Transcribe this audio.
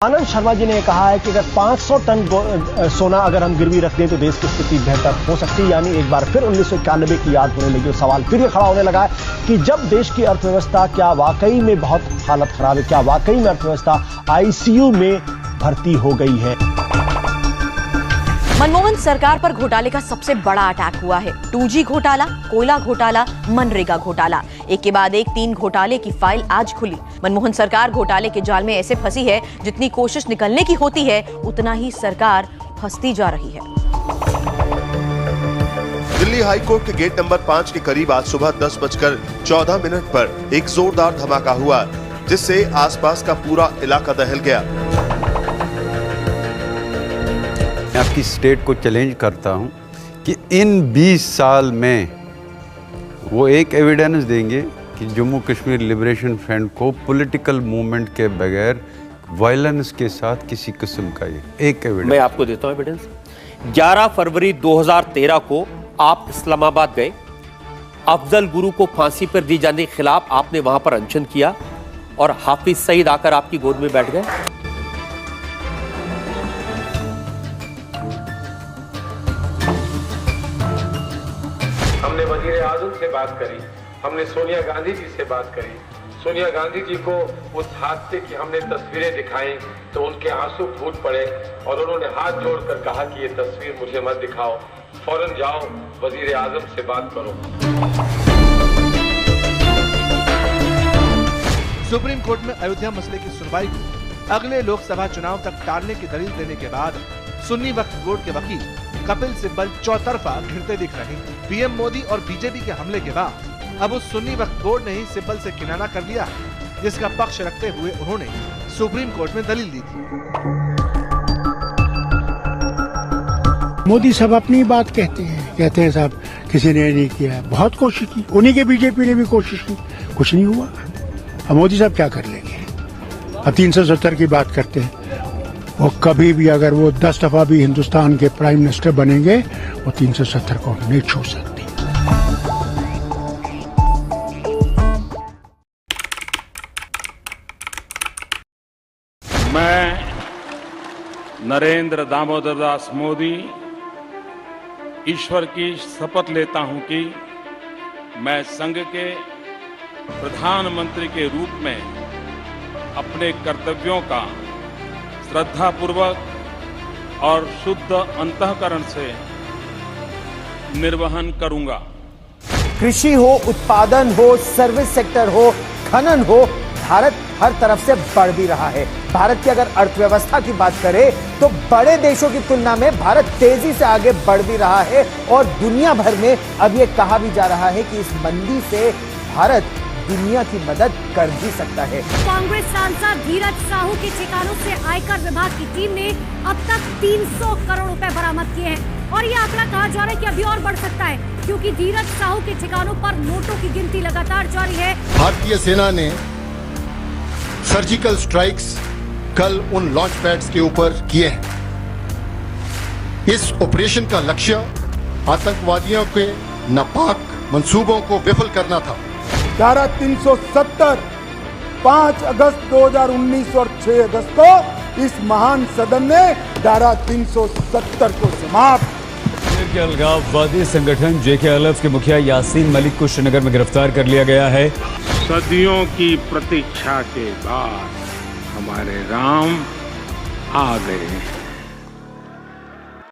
आनंद शर्मा जी ने कहा है कि अगर 500 टन सोना अगर हम गिरवी रख दें तो देश की स्थिति बेहतर हो सकती है। यानी एक बार फिर 1991 की याद होने लगी और सवाल फिर ये खड़ा होने लगा है कि जब देश की अर्थव्यवस्था क्या वाकई में बहुत हालत खराब है, क्या वाकई में अर्थव्यवस्था आईसीयू में भर्ती हो गई है। मनमोहन सरकार पर घोटाले का सबसे बड़ा अटैक हुआ है। 2G घोटाला, कोयला घोटाला, मनरेगा घोटाला, एक के बाद एक 3 घोटाले की फाइल आज खुली। मनमोहन सरकार घोटाले के जाल में ऐसे फंसी है, जितनी कोशिश निकलने की होती है उतना ही सरकार फंसती जा रही है। दिल्ली हाई कोर्ट के गेट नंबर 5 के करीब आज सुबह 10:14 पर एक जोरदार धमाका हुआ, जिससे आसपास का पूरा इलाका दहल गया। मैं आपकी स्टेट को चैलेंज करता हूं कि इन 20 साल में वो एक एविडेंस देंगे कि जम्मू कश्मीर लिबरेशन फ्रंट को पॉलिटिकल मूवमेंट के बगैर वायलेंस के साथ किसी किस्म का ये एक एविडेंस। मैं आपको देता हूं एविडेंस। 11 फरवरी 2013 को आप इस्लामाबाद गए, अफजल गुरु को फांसी पर दी जाने के खिलाफ आपने वहां पर अनशन किया और हाफिज सईद आकर आपकी गोद में बैठ गए। हमने वजीर आजम से बात करी, हमने सोनिया गांधी जी से बात करी। सोनिया गांधी जी को उस हादसे की हमने तस्वीरें दिखाई तो उनके आंसू फूट पड़े और उन्होंने हाथ जोड़कर कहा कि ये तस्वीर मुझे मत दिखाओ, फौरन जाओ वजीर आजम से बात करो। सुप्रीम कोर्ट में अयोध्या मसले की सुनवाई को अगले लोकसभा चुनाव तक टालने की दलील देने के बाद सुन्नी वक्फ बोर्ड के वकील कपिल सिब्बल चौतरफा घिरते दिख रहे हैं। पीएम मोदी और बीजेपी के हमले के बाद अब उस सुन्नी वक्फ बोर्ड ने ही सिब्बल से किनारा कर लिया है, जिसका पक्ष रखते हुए उन्होंने सुप्रीम कोर्ट में दलील दी थी। मोदी सब अपनी बात कहते हैं साहब किसी ने नहीं किया, बहुत कोशिश की, उन्हीं के बीजेपी ने भी कोशिश की, कुछ नहीं हुआ। अब मोदी साहब क्या कर लेंगे? अब 370 की बात करते हैं, वो कभी भी अगर वो 10 दफा भी हिंदुस्तान के प्राइम मिनिस्टर बनेंगे वो 370 को नहीं छू सकते। मैं नरेंद्र दामोदर दास मोदी ईश्वर की शपथ लेता हूं कि मैं संघ के प्रधानमंत्री के रूप में अपने कर्तव्यों का श्रद्धापूर्वक और शुद्ध अंतःकरण से निर्वहन करूंगा। कृषि हो, उत्पादन हो, सर्विस सेक्टर हो, खनन हो, भारत हर तरफ से बढ़ भी रहा है। भारत की अगर अर्थव्यवस्था की बात करें तो बड़े देशों की तुलना में भारत तेजी से आगे बढ़ भी रहा है और दुनिया भर में अब ये कहा भी जा रहा है कि इस मंदी से भारत दुनिया की मदद कर भी सकता है। कांग्रेस सांसद धीरज साहू के ठिकानों से आयकर विभाग की टीम ने अब तक 300 करोड़ रुपए बरामद किए हैं और ये आंकड़ा कहा जा रहा है कि अभी और बढ़ सकता है, क्योंकि धीरज साहू के ठिकानों पर नोटों की गिनती लगातार जारी है। भारतीय सेना ने सर्जिकल स्ट्राइक्स कल उन लॉन्च पैड्स के ऊपर किए हैं। इस ऑपरेशन का लक्ष्य आतंकवादियों के नापाक मंसूबों को विफल करना था। धारा 370 5 अगस्त 2019 और 6 अगस्त को इस महान सदन ने धारा 370 को समाप्त। के अलगाववादी संगठन JK-अलफ के मुखिया यासीन मलिक को श्रीनगर में गिरफ्तार कर लिया गया है। सदियों की प्रतीक्षा के बाद हमारे राम आ गए।